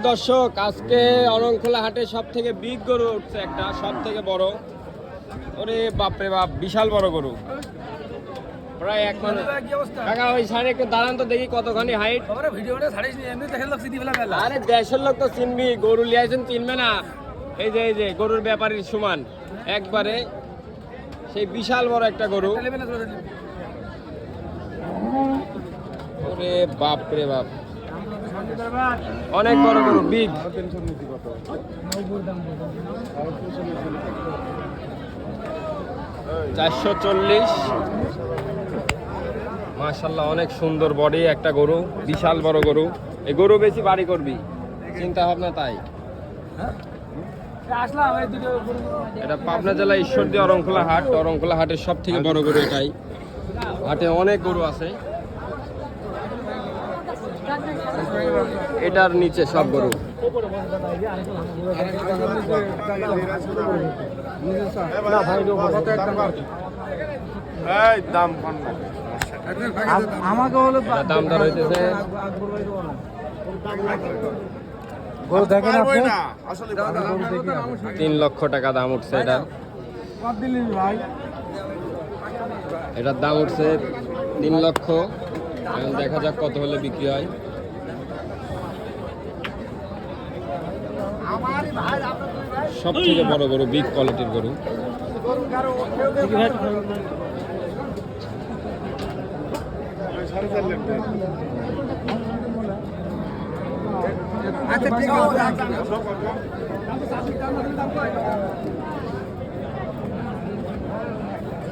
দর্শক, আজকে অরংখোলা হাটে সব থেকে বিগ গরু উঠছে একটা, সব থেকে বড়। ওরে বাপরে বাপ, বিশাল বড় গরু, প্রায় এক মানুষ। কাকা ওই সাইডে একটু দাঁড়ান তো দেখি কতখানি হাইট। আরে দেশের লোক তো চিনবি, গরু লিয়াইছেন চিনবে না? এই যে গরুর ব্যাপারীর সমান একবারে, সেই বিশাল বড় একটা গরু। ওরে বাপ রে বাপ, অনেক বড় গরু, বিগ। 440। মাশাআল্লাহ, অনেক সুন্দর বডি একটা গরু, বিশাল বড় গরু। এই গরু বেশি বাড়ি করবি চিন্তা ভাবনা তাই। এটা পাবনা জেলা ঈশ্বরদী অরংখোলা হাট। অরংখোলা হাটের সব থেকে বড় গরু এটাই। হাটে অনেক গরু আছে, এটার নিচে সব গরু। আমাকে হলো দাম দর হইতেছে 3 লক্ষ টাকা দাম উঠছে এটা। এটার দাম উঠছে 3 লক্ষ। এখন দেখা যাক কত হলে বিক্রি হয়। সব থেকে বড় গরু, বিগ কোয়ালিটির গরু। আচ্ছা ঠিক আছে।